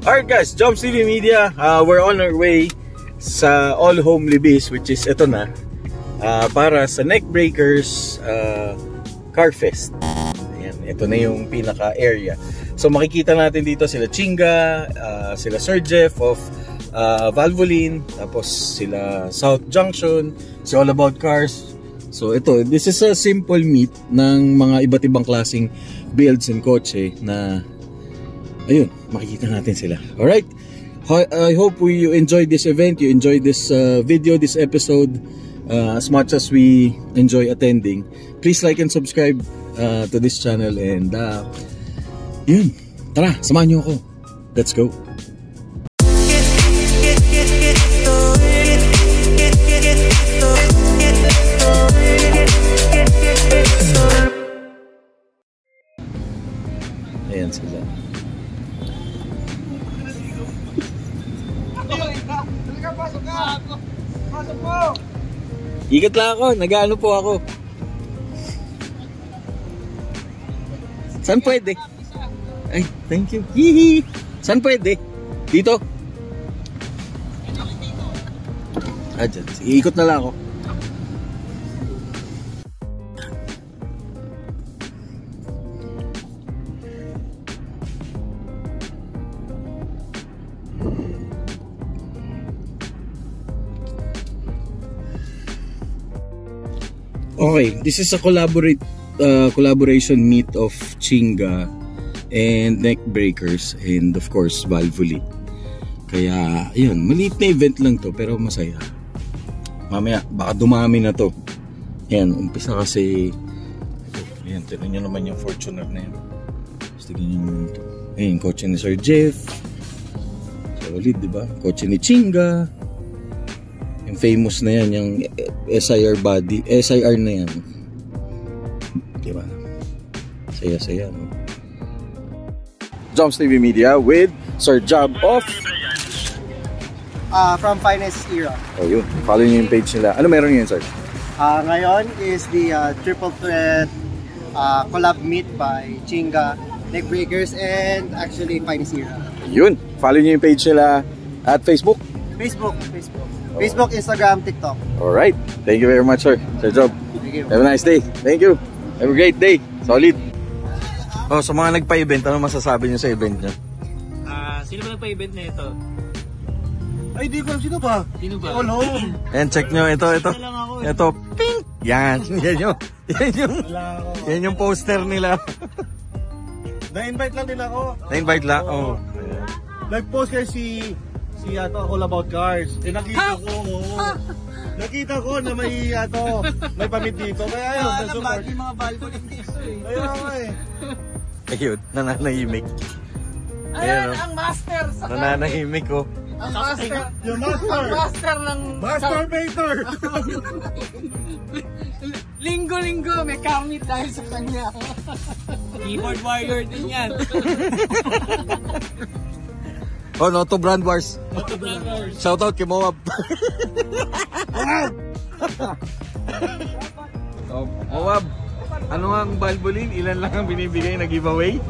Alright guys, Joms TV Media, we're on our way sa All Home Libis, which is ito na, para sa Neckbreakers Car Fest. Ayan, ito na yung pinaka area. So makikita natin dito sila Chinga, sila Sir Jeff of Valvoline, tapos sila South Junction, si All About Cars. So ito, this is a simple meet ng mga iba't ibang klaseng builds and kotse na ayun, makikita natin sila. Alright, I hope you enjoyed this event, you enjoyed this video, this episode as much as we enjoy attending. Please like and subscribe to this channel, and yun, tara, samahan niyo ako. Let's go. Ayan sila. Ikot lang ako, nag-ano po ako. Saan pwede? Ay, thank you. Hihi. Saan pwede? Dito? Dyan. Iikot na lang ako. Okay, this is a collaboration meet of Chinga and Neckbreakers and of course Valvoline. Kaya yun, maliit na event lang to pero masaya. Mamaya baka dumami na to. Ayan, umpisa kasi ito, ayan, tignan nyo naman yung Fortuner na yun. Tignan nyo ito. Ayan, kotse ni Sir Jeff. Solid, diba? Kotse ni Chinga. Yung famous na yan, yung SIR body, SIR na yan. Diba? Saya-saya, no? Joms TV Media with Sir Job of from Finest Era. Oh, yun. Follow nyo yung page nila. Ano meron yun, sir? Ngayon is the triple threat collab meet by Chinga, Neckbreakers, and actually Finest Era. Yun. Follow nyo yung page nila at Facebook? Facebook, Instagram, TikTok. Alright. Thank you very much, sir. Sir Job. Thank you. Have a nice day. Thank you. Have a great day. Solid. Oh, sa mga nagpa-event, ano masasabi nyo sa event nyo? Sino ba nagpa-event na ito? Ay, di ko alam sino ba? Sino ba? Oh, no. And check nyo, ito. Ito, pink! Yan. Yan yung poster nila. Na-invite lang din ako. Na-invite lang? Oh. Nag-post kasi si All About Cars. Eh, nakita ko na may may pamit dito. Kaya ayun, na-support. Yung mga Valvoline dito eh. Ayun ako eh. Ayun, nananahimik. Ayan, ang master sa nananahimik ko. Ang master. Yung master. Ang master ng Masturbator. Linggo-linggo may kamit dahil sa kanya. Keyboard warrior din yan. Oh, no to Brand Wars. Shoutout kay Moab. Oh, Moab, ano nga ang Valvoline? Ilan lang ang binibigay na giveaway?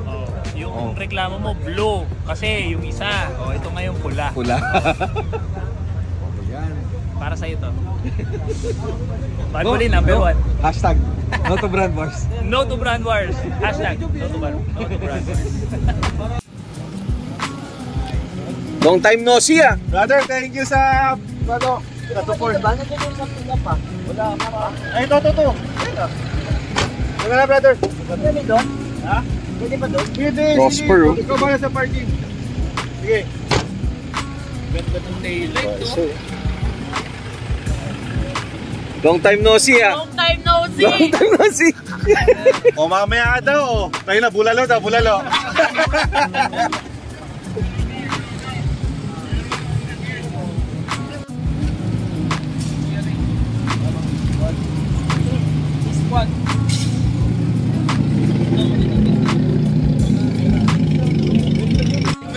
Yung reklamo mo blue kasi yung isa, ito ngayon pula. Pula. Yan. Para sa ito. Valvoline number 1. Hashtag no to Brand Wars. No to Brand Wars. Hashtag no to Brand Wars. Long time no see ah. Brother, thank you sa support. Bakit yung sa pick-up pa? Wala ka pa? Ay, ito. Wala na, brother. Pwede doon? Ha? Pwede ba doon? Pwede. Prosper, oh. Ikaw ba sa parking? Sige. Ganda ng taillight, no? Long time no see ah. Long time no see. Long time no see. O mamaya daw. Tayo na, bulalo.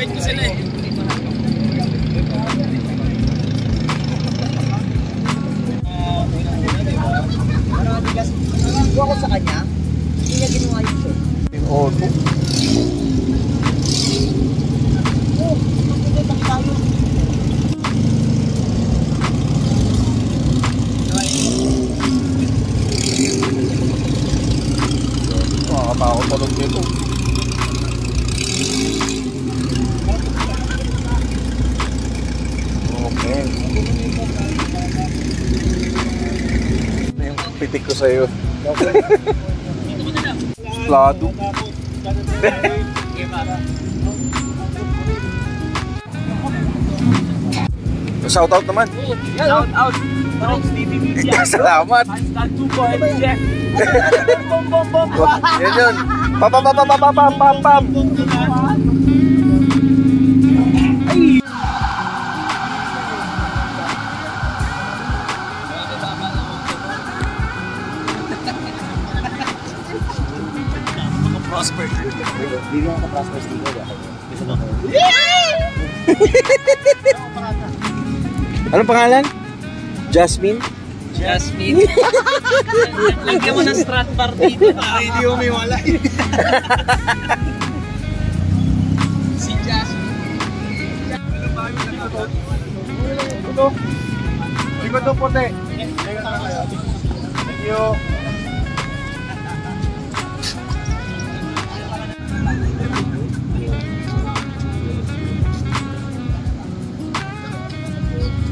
Wait ko sila eh. Ako sa kanya, hindi niya ginawa yung show. Auto. tunog nito. Okay. Ito yung pitik ko sa'yo. Plado. Shout out naman. Shout out. TV Media. Salamat. Hashtag 2 Jeff. Yan yun. Pam. Prosper. Hindi mo ako prosper sticker. Anong pangalan? Jasmine? Jasmine. Lagyan mo ng strat bar dito. Hindi mo may walay. Si Jasmine. Ito. Likod ng puti. Thank you.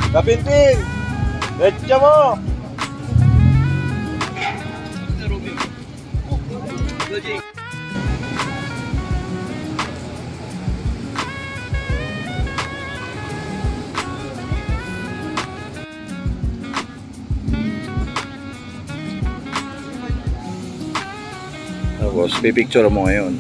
Kapinting! Let's mo! Tapos, pipicture mo ngayon.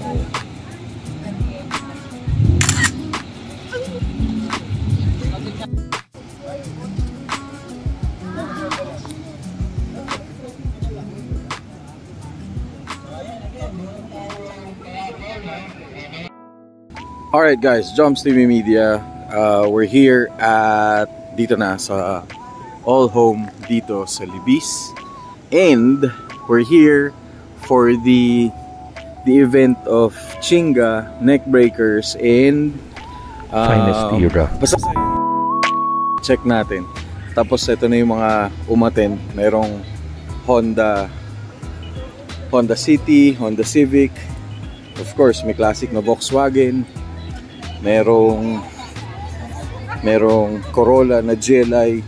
Alright guys, Joms TV Media. We're here at dito na sa All Home dito sa Libis. And we're here for the event of Chinga, Neckbreakers, and Finest Era. Basta check natin. Tapos ito na yung mga umaten. Merong Honda City, Honda Civic. Of course, may classic na Volkswagen. Merong Corolla na GLI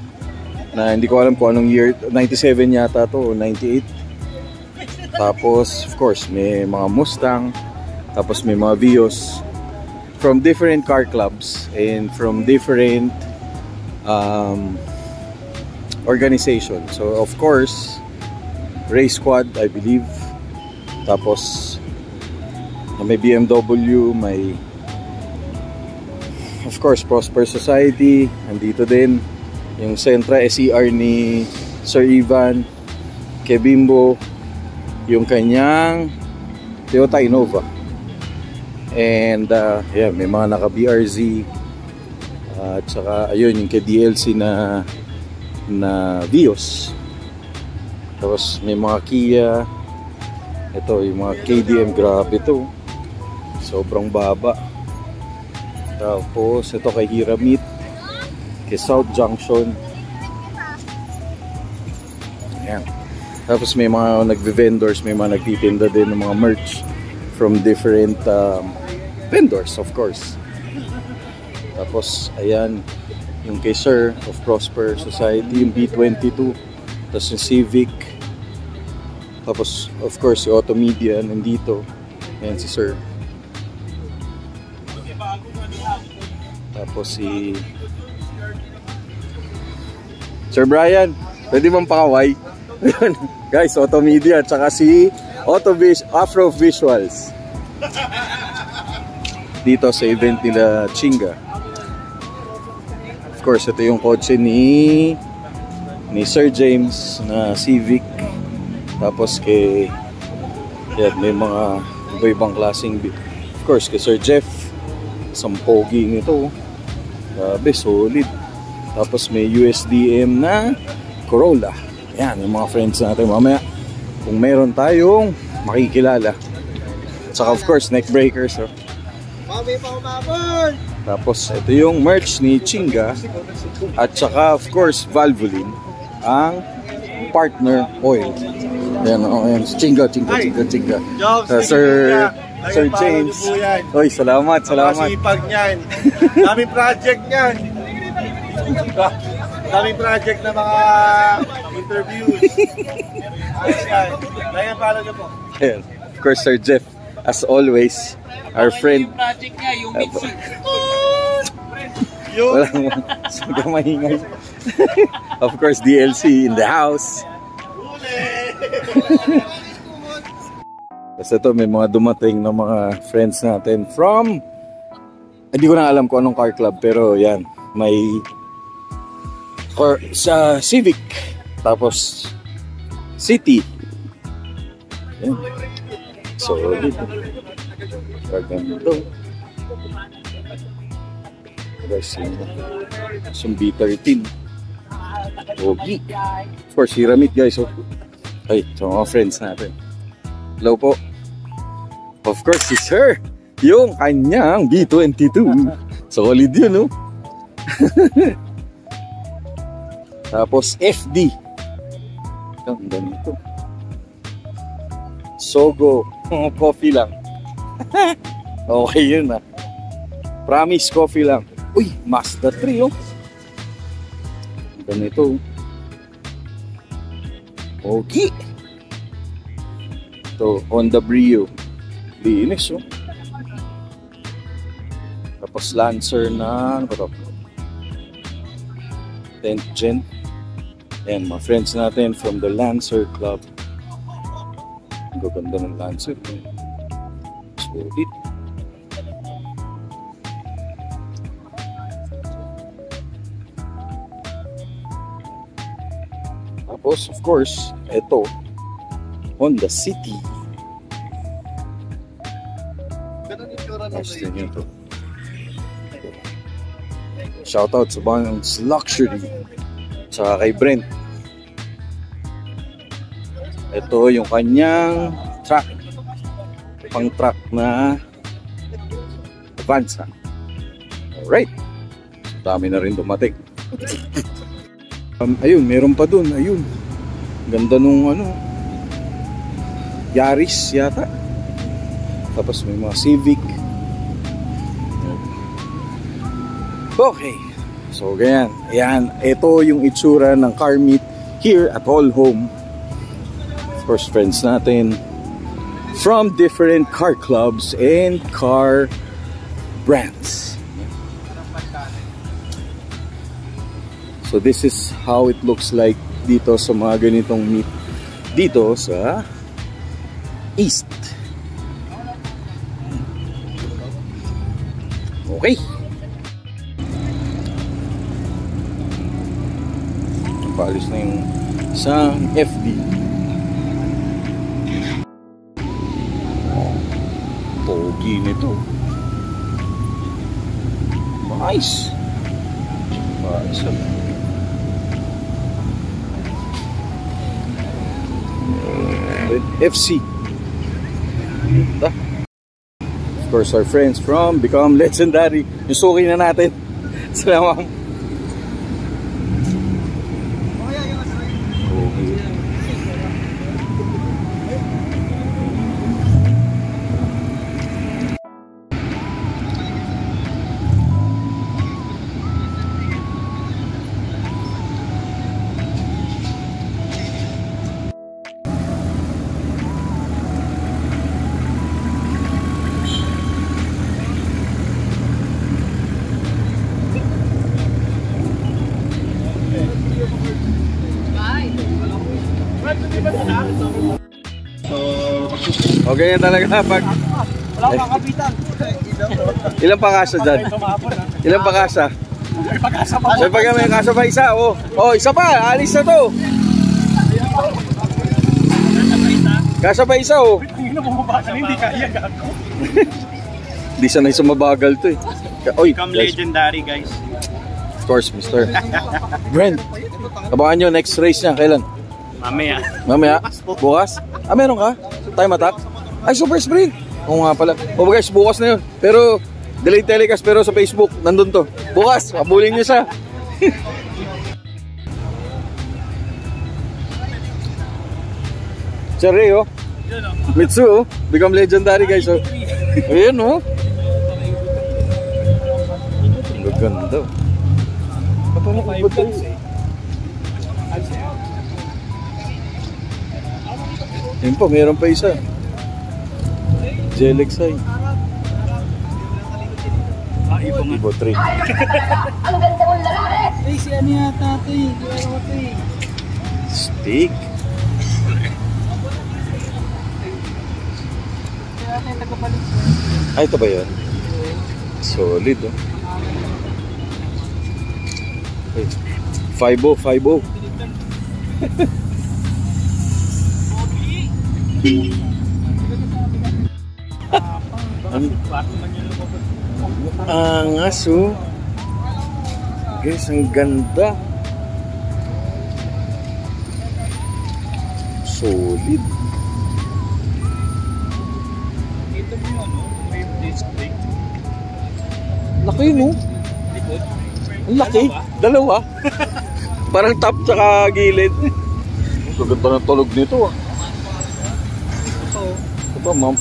na hindi ko alam kung anong year, 97 yata to o 98. Tapos of course may mga Mustang, tapos may mga Vios from different car clubs and from different organizations. So of course Race Squad, I believe. Tapos may BMW, may of course Prosper Society, andito din yung Sentra SER ni Sir Ivan, Kebimbo, yung kanyang Toyota Innova, and yeah, may mga naka BRZ, at saka ayun yung KDLC na Vios. Tapos may mga Kia, ito yung mga KDM, grabe ito, sobrang baba. Tapos ito kay Hiramit, kay South Junction. Ayan. Tapos may mga nagve-vendors, may mga nagtitinda din ng mga merch from different vendors, of course. Tapos ayan, yung kay Sir of Prosper Society, yung B22, tapos yung Civic. Tapos of course yung Auto Media nandito. Ayan si Sir. Tapos si Sir Brian, pwede bang pakaway? Guys, Auto Media, tsaka si Afro Visuals dito sa event nila Chinga. Of course, ito yung kotse ni Sir James na Civic. Tapos kay yan, may mga iba-ibang klaseng, of course kay Sir Jeff, isang pogi nito. Grabe, solid. Tapos may USDM na Corolla. Yan, yung mga friends natin mamaya. Kung meron tayong makikilala. Saka of course, Neckbreakers. Oh. Tapos ito yung merch ni Chinga. At saka of course, Valvoline. Ang partner oil. Ayan, ayan. Chinga. Sir James. Oy, salamat. Masipag niyan. Daming project niyan. Daming project na mga interviews. Ayan. Ayan, follow niyo po. Ayan. Of course, Sir Jeff, as always, our friend. Yung project niya, yung Mitsu. Walang maingay. Of course, DLC in the house. Basta ito, may mga dumating na mga friends natin from, hindi ko na alam kung anong car club, pero yan, may car sa Civic, tapos City. Yan. So, dito. Ganito. Guys, yung B13. Ogi. Of course, Hiramit guys. Oh. Ay, so mga friends natin. Hello po. Of course, si Sir. Yung kanyang B22. Solid yun, no? Tapos, FD. Ang ganito. Sogo. Coffee lang. Okay yun, ah. Promise, coffee lang. Uy, Mazda 3, oh. Ganito. Okay. Ito, Honda Brio. Linis, oh. Tapos Lancer na, ano ba ito? 10th gen. Ayan, mga friends natin from the Lancer Club. Ang gaganda ng Lancer. Solid. Tapos, of course, ito, Honda City. Nice din yun to. Shoutout sa Bonds Luxury. Tsaka kay Brent. Ito yung kanyang truck. Pang truck na Avanza. Alright. Dami na rin dumating. Ayun, meron pa dun. Ayun. Ganda nung ano. Yaris yata. Tapos may mga Civic. Okay. So, ganyan. Ayan. Ito yung itsura ng car meet here at All Home. Of course, friends natin from different car clubs and car brands. So, this is how it looks like dito sa mga ganitong meet dito sa East. Okay. Palis na yung isang FD. Pogi nito. Nice. Nice. FC. Of course, our friends from Become Legendary. Yung suki na natin. Salamat. Okay talaga pag wala kang kapitan. Ilang pakasa dyan? Ilang pakasa? May pagka may kasa pa isa. Oh, isa pa. Alis na to. Kasa pa isa, oh. Hindi kaya gago. Hindi sanay sa mabagal to, eh. Oy, Become Legendary, guys. Of course, Mr. Brent. Abangan nyo next race niya. Kailan? Mamaya? Bukas? Ah, meron ka? Time attack? Ay, super sprint! Oo nga pala. O guys, bukas na yun. Pero, delayed telecast, pero sa Facebook, nandun to. Bukas, habulin nyo siya. Cherry, oh. Mitsu, oh. Become legendary, guys. Oh. Ayan, oh. Ang ganda. Ito na 5 plus, eh. Yun po, meron pa isa. Jelexay. Ibo 3. Ay, si ano yata ito eh. Di ano ito eh. Steak. Kaya natin tagapalit. Ay, ito ba yun? Solid, oh. 5-0, 5-0. Angas, oh. Guys, ang ganda. Solid. Ito mo yun, no? May steak. Laki, no? Likod. Ang laki. Dalawa. Parang top tsaka gilid. Ang ganda ng tulog nito, ah. Ito ba, ma'am?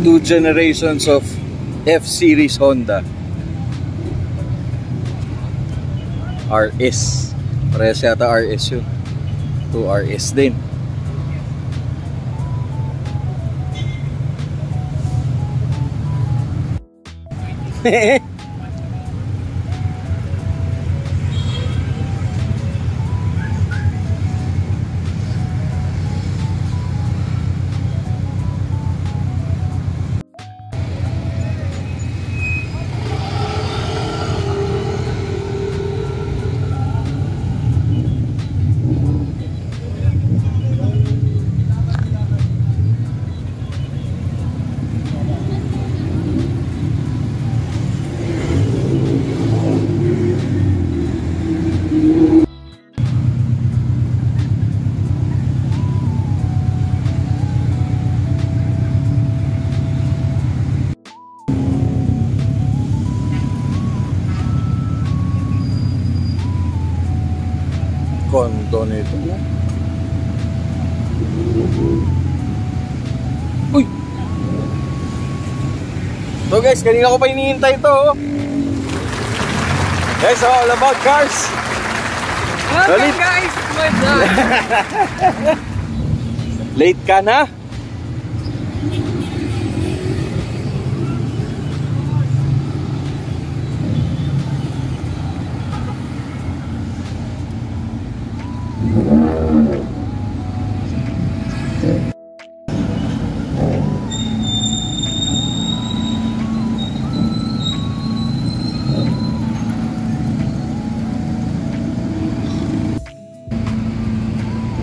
Two generations of F-Series Honda RS. Parehas yata RS yun. 2 RS din. Kondo nito. Uy! So guys, kanina ko pa hinihintay ito. Guys, all about cars. Welcome guys! Late ka na?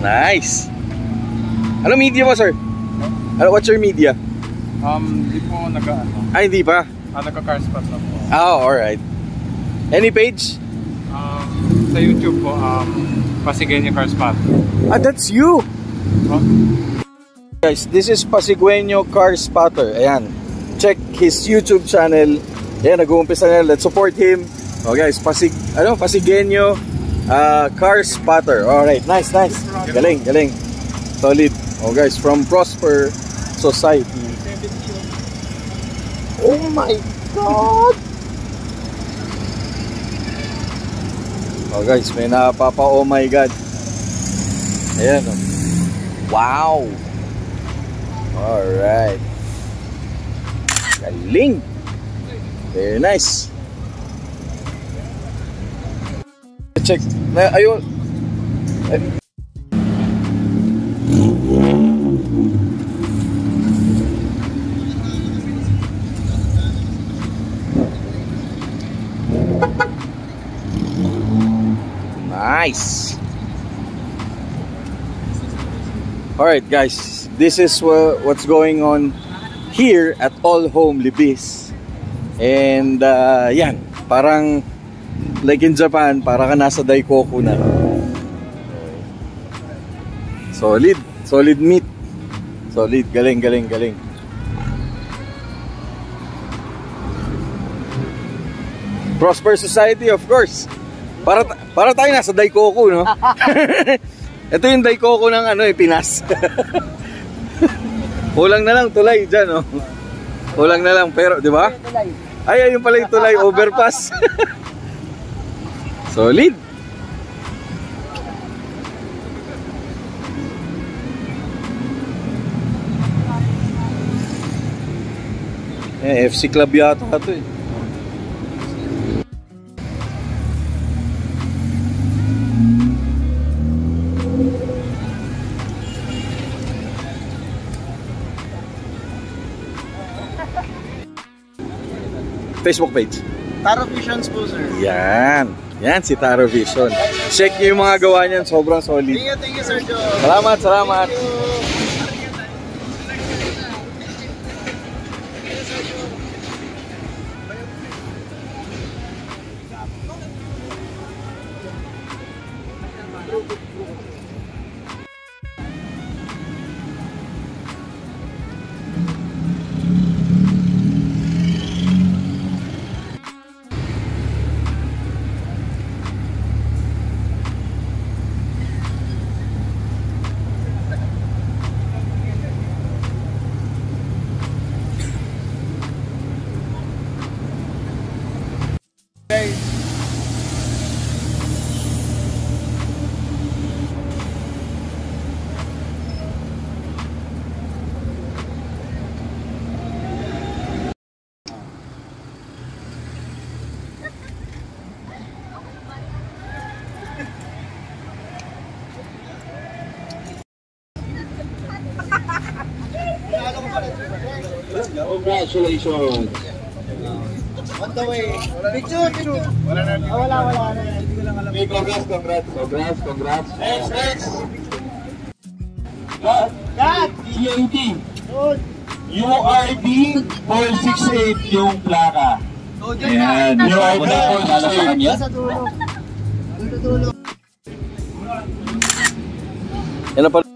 Nice. Ano media mo, sir? What's your media? Hindi po Ay, hindi pa? nagka-car spot na po. Oh, alright. Any page? Sa YouTube po, Pasigueño Car Spot. Ah, that's you! Oh. Guys, this is Pasigueño Car Spotter. Ayan. Check his YouTube channel. Ayan, nag-uumpisa na. Let's support him. Oh guys, Pasigueño Car Spotter. Alright, nice. Galing. Solid. Oh guys, from Prosper Society. Oh my God! Oh guys, may napapa oh my God. Ayan oh. Wow! Alright. Galing! Very nice. Check. Ayun. Nice. Alright guys, this is what's going on here at All Home Libis. And yan, parang like in Japan, para ka nasa Daikoku na. Solid meat. Solid, galing. Prosper Society, of course. Para tayo nasa Daikoku, no? Ito yung Daikoku ng Pinas. Kulang na lang tulay dyan, no? Kulang na lang, pero, di ba? Ay, ayun pala yung tulay, overpass. Solid. FC Club yata ito eh. Facebook page. Taro Visions po, sir. Yan si Taro Vision. Check nyo yung mga gawa niyan, sobrang solid. Thank you, Sir Joe. Salamat. Congratulations! On the way. Picture. Wala. Hey, congrats. Next! Dad! EAT! URD 468 yung plaka. Ayan, URD 468. Nasa dulo. Dulo. Yan na pala.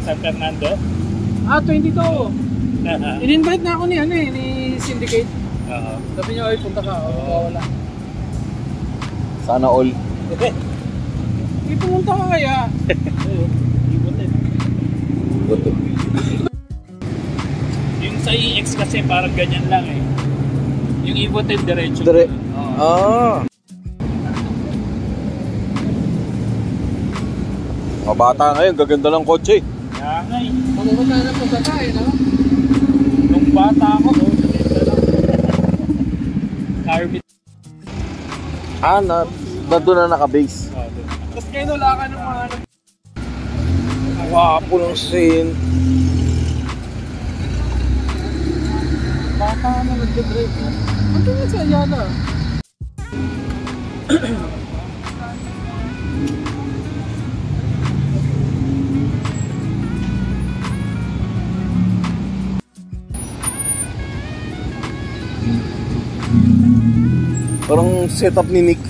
San Fernando? 22. In-invite na ako ni Syndicate. Oo. Sabi niya, ay punta ka. Wala. Sana all. Pumunta ka kaya. Yung sa EX kasi parang ganyan lang eh. Yung Evo 10 diretso. Mga bata ngayon, gaganda lang kotse. Kaya nga eh. Mamupunta na po sa no? Nung bata ako, Carbit. Nandun na naka-base. Tapos kayo wala ka ng mga Wapo ng scene. Paano nag-drive? Ano nga si Ayala? Parang setup ni Nick.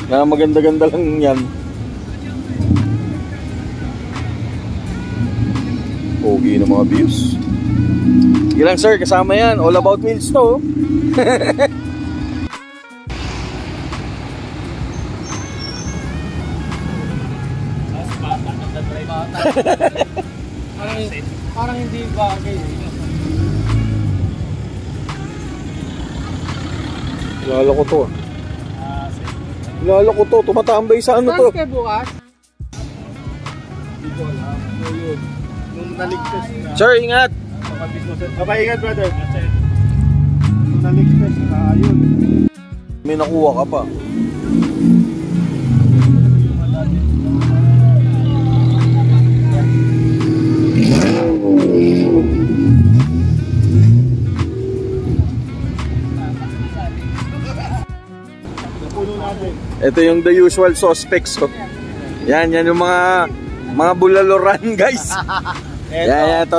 Na maganda-ganda lang yan. Pogi ng mga views. Sige lang sir, kasama yan. All about wheels to. Parang hindi bagay. Kilala ko to. Kilala ko to. Tumatambay sa ano to. Saan kayo bukas? Hindi ko alam. So yun, nung naligtas na, Sir, ingat. Ingat brother. Nung naligtas na, ayun. May nakuha ka pa. Ito yung the usual suspects. Yan yung mga bulaloran, guys. Yan, to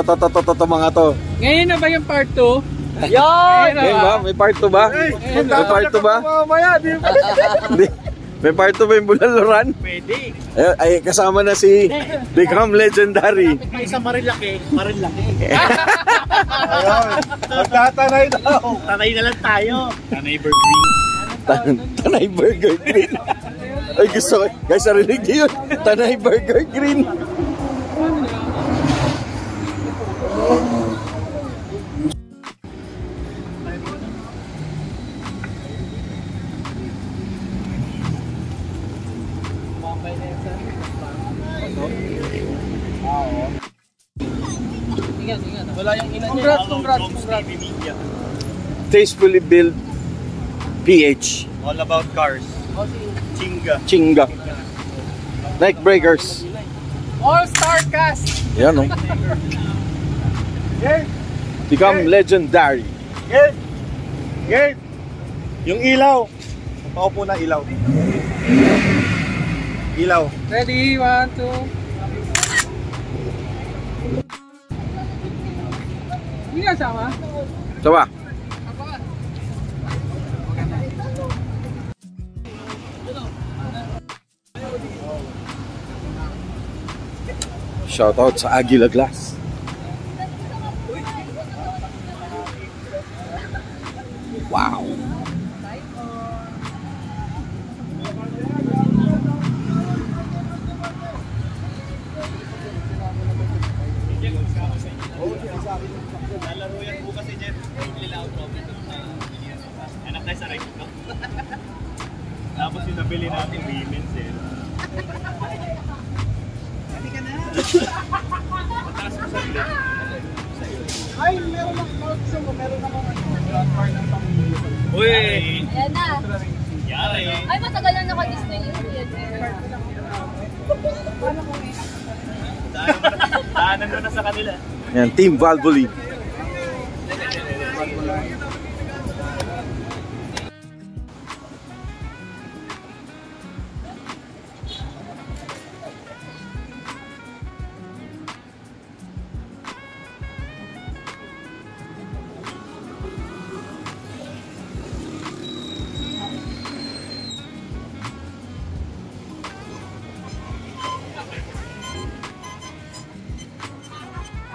mga to. Ngayon na ba yung part 2? Yan! Ba? May part 2 ba? May part 2 ba? Hindi. May part 2 ba yung bulaloran? Pwede. Ay, kasama na si Become Legendary. May isa Marilaki. Ayun. Magtatanay daw. Tanay na lang tayo. Tanay Green. Tanay Burger Green. Ay, gusto ko. Guys, narinig niyo yun. Tanay Burger Green. Wala yung ina niya. Congrats. Tastefully built PH. All about cars. Chinga. Neck breakers. All-star cast! Yan, no? Become Legendary. Gert! Yung ilaw. Paupo na ilaw. Ilaw. Ready? 1, 2. Hindi ka sama? Sawa. Shoutout sa Aguila Glass. Wow. Lalaro yan bukas si Jeff. Anak tayo sa right ko. Tapos yung nabili natin, women's eh. Mataas mo sa ulit. Ay, meron akong grandfather ng pamilya. Uy! Ayan na. Yari! Ay, matagal na naka-display yung Daanan mo na sa kanila. Yan, Team Valvoline.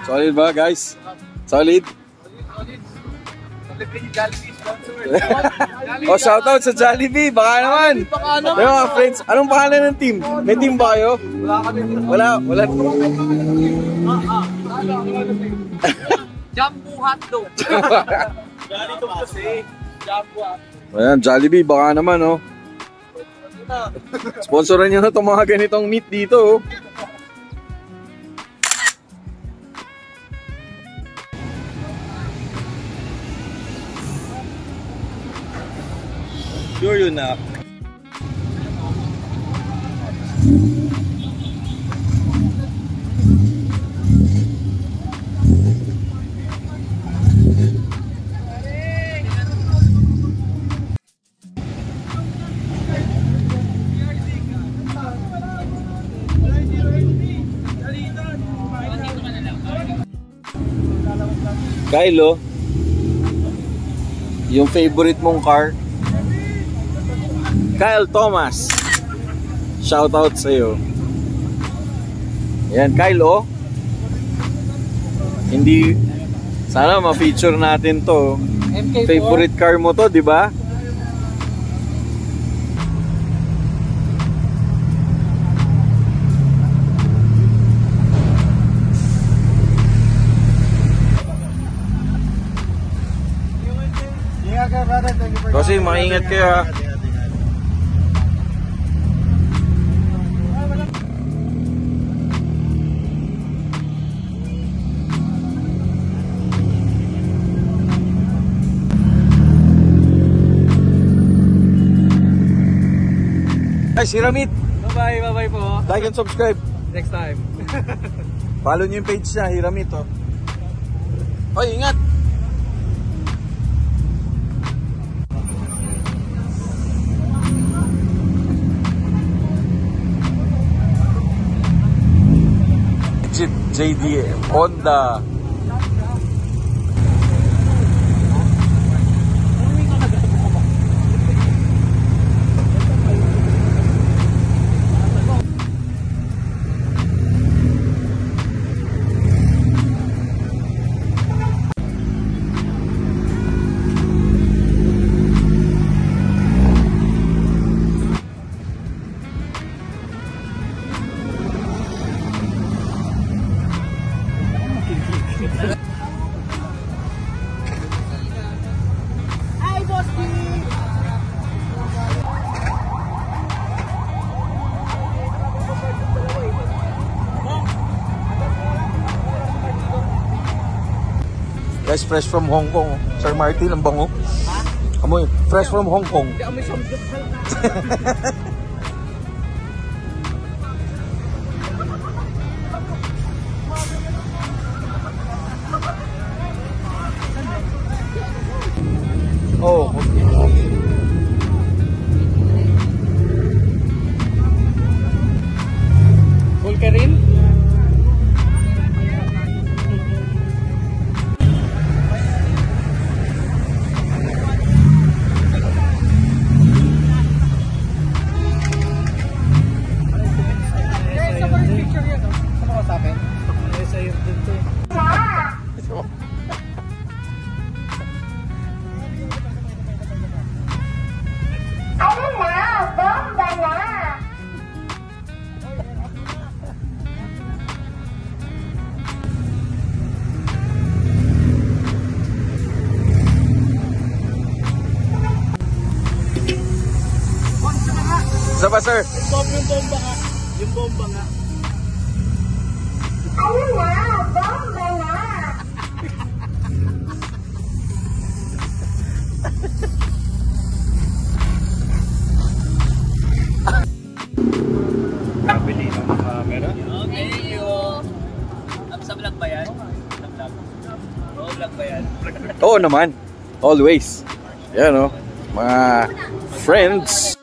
Solid ba, guys? Solid? Oh, shoutout sa Jollibee, baka naman. Yung mga friends, anong pangalan ng team? May team ba kayo? Wala. Jumbo hotdog. Ganito kasi. Jumbo hotdog. Ayan, Jollibee, baka naman, oh. Sponsoran nyo na itong mga ganitong meat dito, oh. Sure yun na. Kyle, yung favorite mong car. Kyle Thomas. Shout out sa iyo. Yan, Kyle, hindi, sana ma-feature natin to. MK4. Favorite car mo to, di ba? Ingat kayo, brother. Thank you for Kasi maingat kayo, ha. Ay, si Ramit. Bye-bye, bye-bye po. Like and subscribe. Next time. Follow nyo yung page niya, Hiramit, oh. Oy, ingat! Jeep JDM Honda. Guys, fresh from Hong Kong. Sir Martin, ang bango. Amoy, fresh from Hong Kong. Oh, Full ka rin? isa pa, sir. Yung bomba nga. Yung bomba nga. Ayun na, bomba na. Nabili ng camera. Thank you. Sa vlog ba yan? Sa vlog. Oo, vlog ba yan? Oo naman. Always. Yan, oh. Mga friends.